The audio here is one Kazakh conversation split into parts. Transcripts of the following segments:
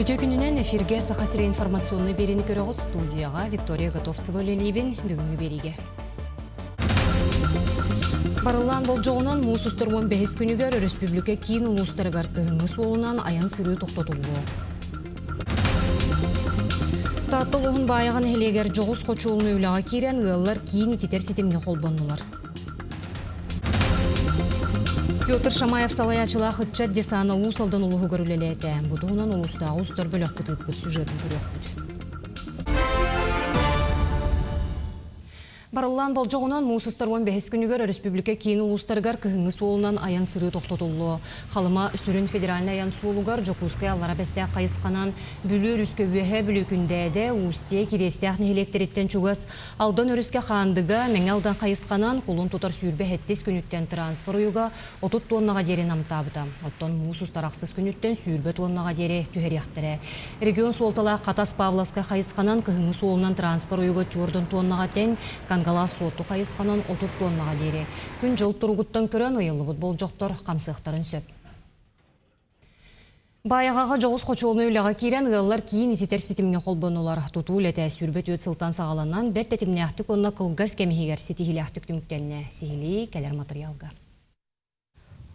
Өте күнінен эфирге сақасыры информационный берені көріғыт студияға Виктория Готовцева лелейбен бүгінгі береге. Барылан бол жоғынан мұс ұстырмын бәйіз күнігер республика кейін ұлыстарығар күйіңі солынан аян сыры тоқтатылуы. Таттыл ұғын байыған әлегер жоғыз қочуылын өйліға керен ғылар кейін ететер сетемге қолбанылар. Петр Шамаев салаячыла хытчат десана усалдан улығы көрілелі әті. Бұдығынан ұлыстағы ұстар бөлік бұтып бұт сюжетін көрек бұд. Барылан бол жоғынан мұсыстаруан бәхес күнігер республика кейін ұлыстарғар күйіңі солынан аян сыры тоқтатылы. Қалыма үстірін федеральный аян суолугар жокускай аллара бәстәк қайысқанан бүлір үскі өйе бүлі күндәді ұсте керестәк нехелектереттен чугас алдан өріске қандыға мәңалдан қайысқанан қолын тұтар сүйірбе әттес күніттен транспор ұйыға 30 тоннаға дерен амтабыда. Оттан мұсыстарақсыз күніттен сүйірбе тоннаға дере түхеряқтыры. Регион солтала Қатас Павловска қайысқанан күйіңі солынан транспор ұйыға түрдің тоннаға тен Галас лоту қайысқанан 30 тоннаға дере. Күн жыл тұрғыттан көрін ұйылы бұтбол жоқтар қамсықтарын сөп. Байығаға жоғыз қочуылны өліға керен ғылар кейін ететер сетімге қолбанылар. Тұту үлеті сүрбет өт сылтан сағаланан бір тәтімне ақтық онына қылғас кәмегер сетігілі ақтық түміктеніне сихілі кәлер материалға.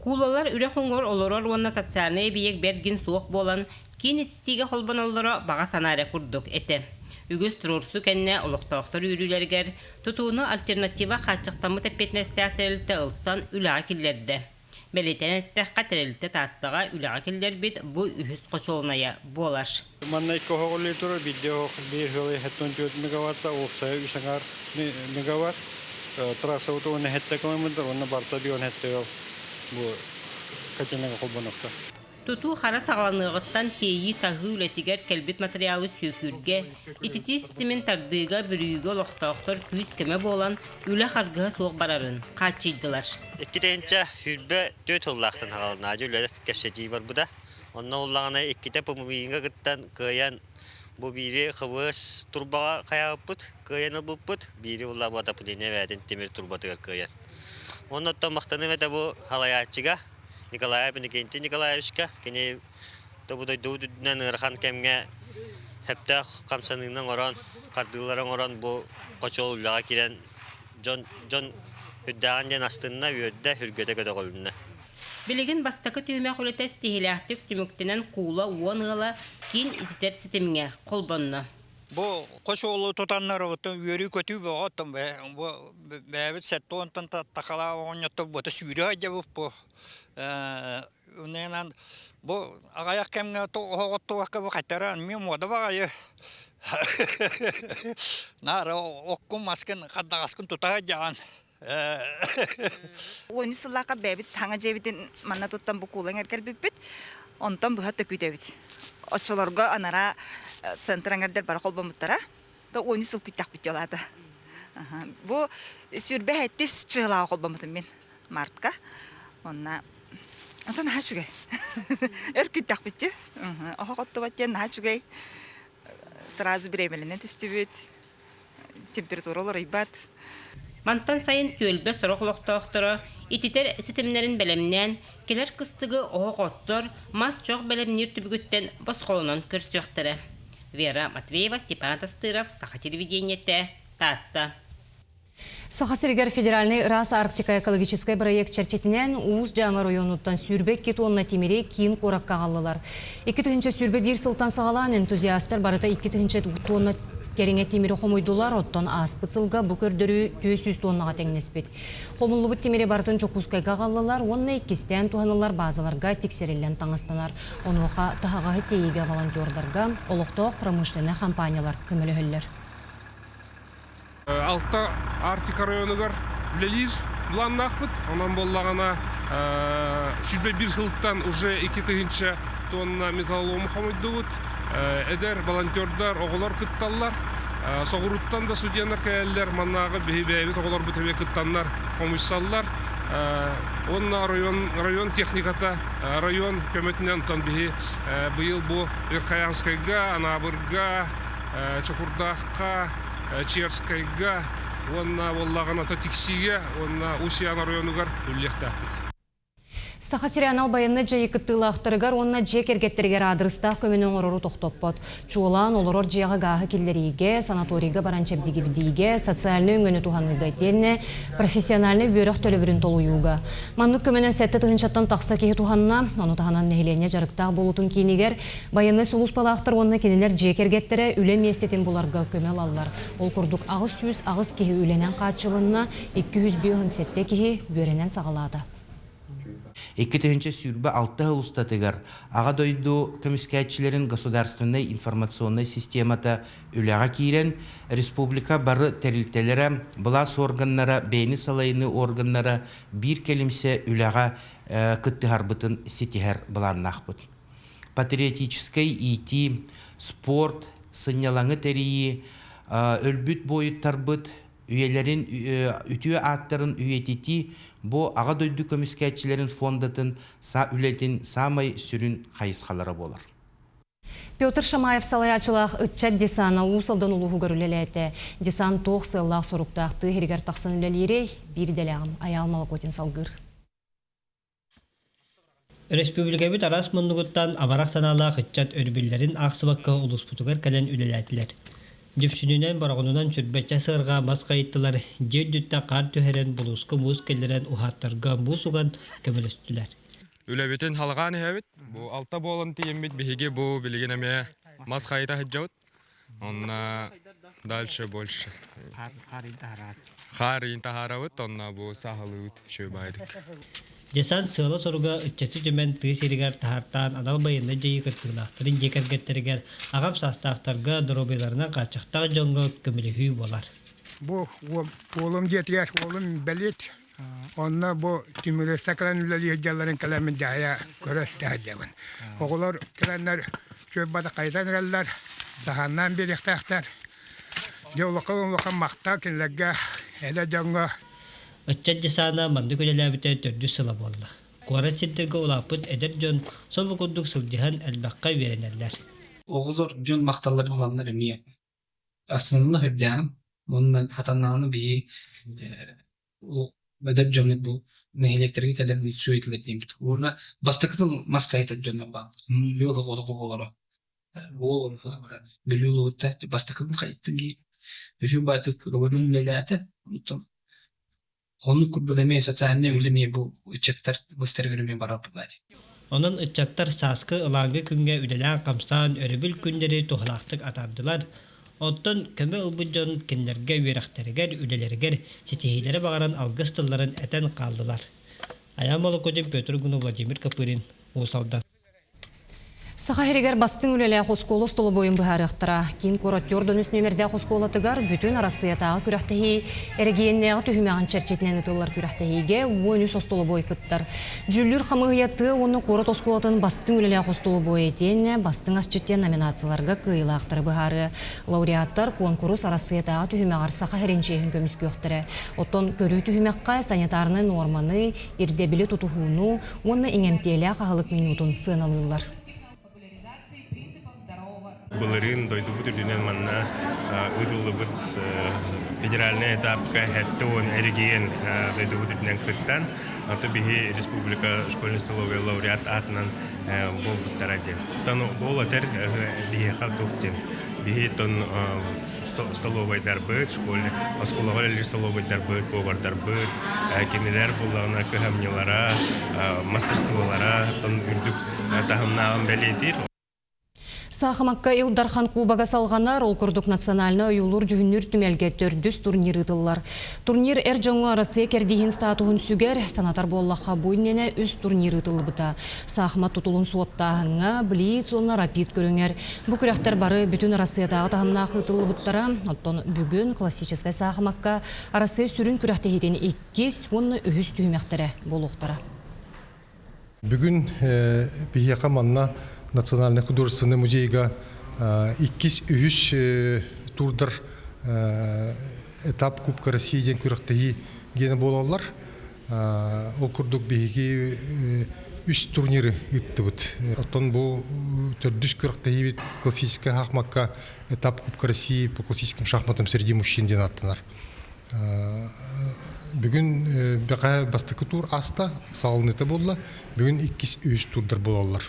Кулалар үрі қоңғыр олырар онына социальный бейек бәргін суық болан кейін етістіге қолбаналары баға санары күрдік әті. Үгіз тұрурсу кәнне ұлықтауқтар үйрілергер, тұтуыны альтернатива қатшықтамы тәппетнестәқтірілті ұлсан үліға келдерді. Бәлетен әттәққа тәрілті таттыға үліға келдер бет бұл үхіз қочолынaya болар. Маннай көғығылы тұры бидде бір ғылы 74 мегаватта, оқсайы үшіңар мегаватт. Трасса ұты оны әтті көмеміндір, оны барта бей оны әтті бұл кәтенеге қолбанықта. Тұту қара сағаланығыттан тейі тағы үлетігер кәлбет материалы сөкірге, итеті системен тардыға бүрүйігі олықтауқтар күйіз кеме болан үлі қарғыға соқ барарын қатшыйдылар. Ekkideyince hürbe 4 yıllaqtan hağalına öyle kepseciği var bu da. Onunla ollağına ekkide bu mümiğine gitten kıyan bu biri kıvız turbağa kayağıpıt, kıyanı bulpıt, biri ollağına bu dine verdin demir turbadıgar kıyan. Onunla maqtanı ve de bu halayatçıga Николаев Никентий Николаевичка, кене тобудай дудунан ырхан кемге хепте камсаныңның оран, кардыларын оран бу кочол улага кирен жон хүддаган жан астынна үйөддө хүргөдө көдө колунна. Билеген бастакы түйме холетес тихилактык түмүктенен куула уоныгала кин ититер ситемге колбонна. Бу кошолу тутаннар отун үйөрү көтүү боготун бу бэбит сеттонтан такала оньотто бу сүйрө жабып бу уненан бу агаяк кемге оготто вакка бу кайтаран мен мода багайы нара оккун маскен каддагаскын тутага жаган Oyunu sıllaka bebit, hanga cebitin manna tuttan bu kulan erkel bibit, ondan bu hatta kütebit. Açılarga anara sentran erder bara kolba muttara, da oyunu sıl kütak bitiyorlardı. Bu sürbe hettis çıgılağı kolba mutum ben, martka. Onna, ondan naha çugay. Kütak bitti. Aha kottu batyan naha çugay. Sırası bir emelinden tüstübüt, temperaturalar ibat. Мантан сайын көлбе сорохлоқтоқтыры, ититер ситемнерин белемнен, келер кыстыгы оғоттор, мас жоқ белемнер түбігіттен бос қолынан көрсөқтірі. Вера Матвеева, Степан Тастыров, Саха телевидениете, Татта. Сахасыргер федеральный раса арктика-экологический проект черчетінен уыз жаңы районуттан сүрбек кетуонна темере кейін қораққа қалылар. 2-тігінші сүрбе бір сылтан сағалан энтузиастар барыта 2-тігінші тонна Кереңе темері қомойдулар оттан аспыт сылға бүкірдірі 200 тоннаға тәңнеспет. Қомылы бұт темері бартын чокускайға қалылар, онына еккестен туғанылар базаларға тексерелен таңыстанар. Оны оқа тағағы тейіге волонтердарға, олықтауық промышлене компаниялар көмілі хөллер. Алта Арктика районығар білелер бұланын ақпыт. Онан боллағана сүрбе бір сылттан уже 2-тігінші тонна металлоломы қомойды бұд. Эдер волонтердар оғылар кытталлар, соғыруттан да судьянар кәлілер, маннағы бейбейбет оғылар бұтәбе кыттанлар, комуссаллар, онна район техниката, район көметінен ұтан бейі бұйыл бұл Верхаянскайға, Анабырға, Чакурдаққа, Черскайға, онна оллаған ата тексиге, онна Усияна районығар үллектәқпет. Саха Сирианал байынны жайы кыттылақтырыгар, онна жек ергеттергер адрыстақ көменің орору тоқтоппот. Чуолан олорор жияға гағы келлериге, санаторийға баранчабдигирдиге, социальный өңгөні туханныға тенне, профессиональный бүйрек төлі толуюга. Маннук көменен сәтті тұхыншаттан тақса кейі туханна, оны таханан нехилене жарықтақ болутын кейінігер, байынны сулус балақтыр онна кенелер жек ергеттері үлем естетін бұларға көмел аллар. Ол күрдік ағыз сүйіз ағыз кейі үленен қатшылынна 200 бүйін сәтті кейі бөренен сағалады. Екі төхінші сүрбі 6 ұлыстатығар. Аға дойду көміскәтчілерін государственный информационный системата үліға кейрен, республика бары тәрілтелері, бұлас органнара, бейні салайыны органнара бір келімсе үліға күтті харбытын сетихер бұларнақ бұд. Патриотический, ити, спорт, сынялаңы тәрейі, өлбіт бойыттар бұд, үйелерін үтіе аттарын үйететі, бұл аға дойду көміскәтчілерін фондатын са үлетін самай сүрін қайысқалары болар. Петр Шамаев салаячылақ үтчат десана ұсылдан ұлығы көрілелеті. Десан тоқ сыллақ сұрықтақты херігер тақсын үлелері бір дәләғым аялмалық өтен салғыр. Республика бит арас мұндығыттан абарақ саналақ үтчат өрбілерін ақсыбаққа ұлыспұтығар кәлен үлеләтілер. Дүпсүнүнен барағынынан сүрбәтчә сығырға мас қайыттылар, жер-дүтті қар төхерен бұлысқы мұз келдерен ұхаттарға мұз ұған көмілістілер. Үләбетін халған әбет, бұл алта болын тиембет бігеге бұл білген әме мас қайыта хыджауыт. Онна дальше больше. Қарин тахарауыт, онна бұл сағылуыт шөбайды. Десан сылы соруга үтчәті жүмен түйсерігер тахартан анал байынды жайы кіртігінақтырын жекергеттерігер ағап састақтарға дұробайларына қачықтақ жоңғы көмілі хүй болар. Бұл олым жетігер, олым бәлет, онна бұл тимуресті кілін үләлі ежаларын кілемін жая көресті әжевін. Оғылар кілінлер шөббады қайтан әрелер, сағаннан беректақтар, жолықы мақта кінлерге әлі жоңғы Үтчат десана манды көлеләбіте төрді сыла болды. Қуарат сеттерге олапыт әдер жон собы күрдік сылдихан әлбаққа веренелер. Оғызор жон мақталары боланлар әмие. Асынны хөбдән, мұнын хатаннаны бейі өдәп жонны бұл нәйлектерге кәлем сөйтілер деймді. Оны бастықытыл маскайтат жонны бағ. Леолы қоды қоғылары. Ол білуілі өтті бастықытын қайттым дейм. Үшін байтық рөбінің ләләті. Onu kurbulamaya saçanne ülemiye bu uçaklar göstergörüme barapı var. Onun uçaklar saskı ılangı künge ülelen kamsan örübül günleri tohlaqtık atardılar. Ondan köme ılbıcan kinlerge verekteriger ülelerger sitihilere bağıran algıstılların eten kaldılar. Ayamalı kodum Petr Gunu Vladimir Kapırin Usaldan. Саха херигер бастың үлелі хосколы столы бойын бұхарықтыра. Кейін кураттёрдың үс нөмерде хосколатыгар бүтін арасыятағы күрәқтігі әрегейіннегі түхімеған чәрчетінен ұтылар күрәқтігіге ойын үс остолы бой күттір. Жүллүр қамығыяты оны курат хосколатын бастың үлелі хостолы бой етенне бастың асчеттен номинацияларға кыйлақтыры бұхары. Лауреаттар конкурс арасыятағы түхімеғар саха херенчейін көміскі өқтірі. Оттон көрі түхімеққа санитарны норманы, ирдебілі тұтухуыну, оны иңемтелі қағылық минутын сыналылар. Балерин дойду бут үрдінен манна ұдылы бұд федеральный этапқа хәттуын әрігейін дойду бут үрдінен күттен. Аты бігі республика школьный столовый лауреат атынан бол бұттар әден. Тану бол әтер бігі қалтуқтен. Бігі тон столовайдар бұд, школьный, осколаға әлі столовайдар бұд, повардар бұд, кенелер болағына көхәмнелара, мастерстволара, тон үрдік тағымнағын бәлетер. Сахамакка Илдархан Кубага салғанар ол күрдік национальны ұйылыр жүгінір түмелге төрдіс турнир ұтылар. Турнир әр жоңы арасы кердейін статуғын сүгер, санатар боллаққа бойнене үз турнир ұтылы бұта. Сахамат тұтылын суаттағыңа, блиц, онна рапид көріңер. Бұ күрәқтер бары бүтін арасыятағы тағымнақ ұтылы бұттара. Оттон бүгін классическай Сахамакка арасы сүрін күрәқтегеден 2, онны үхіз түймектері болуқтара. Бүгін бігеқа манна Национальный художественный музейга 2-3 турдар этап Кубка России ден күрәктеги гене болалар. Ол күрдік беги 3 турниры итті бұд. Оттан бұл төрдіс күрәктеги классическая хахмакка этап Кубка России по классическим шахматам среди мужчин ден аттынар. Бүгін бәға бастықы тур аста салыныты болла, бүгін 2-3 турдар болалар.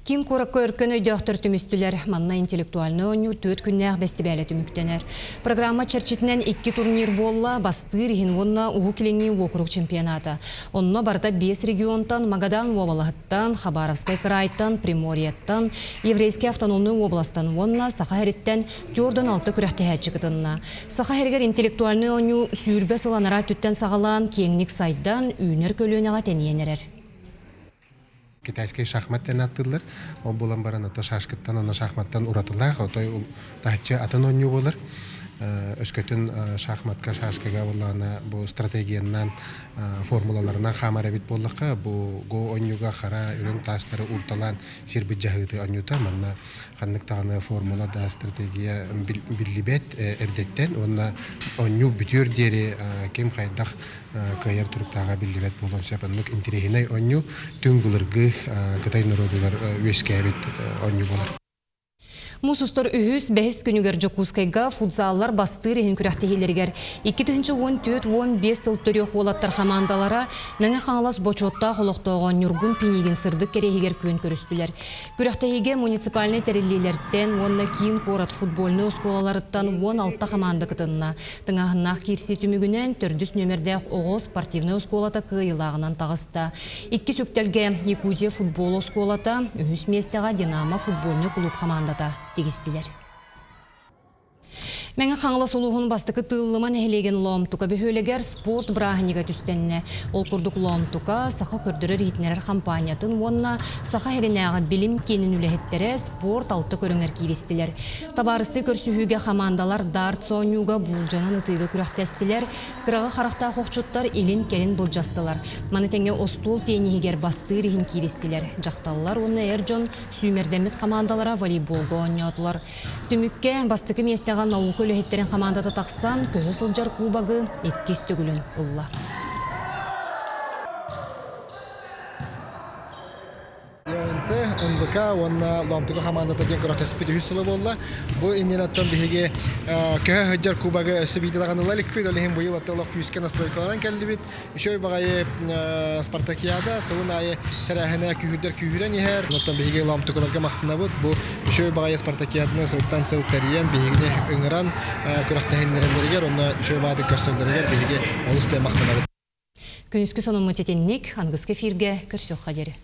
Кин коракка өркөн өйдөқтір түмістілер, манна интеллектуальны оню 4 күннәғ бәстібәлі түміктенер. Программа чарчитінен 2 турнир болла, бастыр ехін онна уғу келеңі округ чемпионата. Онна барда 5 регионтан, Магадан Обалағыттан, Хабаровскай крайттан, Приморьяттан, Еврейский автономный областан онна, Саха-Хереттен 4-6 күрәхті әтчікітінна. Саха-Хергер интеллектуальны оню сүйірбе сыланара түттен сағалан кеңнік сайдан үйнер көлуінеға тәниенерер. Китайский шахматтан аттылар. Ол болан баран ото шашкыттан, оны шахматтан уратылар. Отой тахчы атын оню болар. Өскөтін шахматка, шашкага болағына бұл стратегияннан, формулаларынан хамара бит болаққа. Бұл го онюга қара үрін тастары урталан сербіт жағыты онюта. Манна қаннық тағаны формула да стратегия білібет әрдеттен. Онна оню бүтер дері кем қайдақ кайыр тұрықтаға білібет болон сөпінлік интерегінай оню түн бұлырғы қытай народылар өске әбет оню болар. Мусустар үхіс бәхіс күнігер жокускайга футзаллар бастыр ехін күрәқтігелергер. 2-14-15 сылттырық олаттар командалара мәңі қаңылас бочотта қолықтауған нүргін пенеген сырдық керегер көн көрістілер. Күрәқтігеге муниципальный тәрелелерден, онна кейін қорат футболны осколаларыттан 16 команда кытынна. Тыңағыннақ керсі түмігінен 4 нөмірдәқ оғы спортивны осколата кыйлағынан тағыста. 2 сөктелге Якутия футбол осколата, үхіс местеға Динамо футболны клуб командата тегістілер. Мәңі қаңылы солуғын бастықы тылыман әхелеген ломтука бөхөлегер спорт браханига түстенне. Ол күрдік ломтука сақа көрдірі рейтінерер компаниятын онна сақа херенәға білім кенін үләхеттері спорт алты көріңер кейлестілер. Табарысты көрсүхіге командалар дарт соңюға бұлжанан ұтыйғы күрәқтестілер. Қырағы қарақта қоқчуттар елін келін бұлжастылар. Манытенге остол тенігер басты рейін кейлестілер. Жақталылар оны әржон сүймердемет командалара волейболға ойнатылар. Түмікке бастықы местеға науқы өліхеттерін командата тақсан, көһі сылжар клубагы 2 түгілін ұлла. НВК онна ломтуга командата ген көрөтөс бит үсүлө болла. Бу инненаттан биге көһө хөҗҗар кубага сөбидилаганлар ликпит олехин бу елатта олох күскә настройкалардан келди бит. Ишөй багай Спартакиада сылынай тарахына күһүдер күһүрен ихер. Оттан биге ломтугаларга мактана бут. Бу ишөй багай Спартакиадны сылтан сылтариян биге өңран көрөктәһиннәрендергә, онна ишөй бады көрсөндергә биге олустай мактана бут. Күнүскү сонуму тетенник ангыскы эфирге көрсөк хадери.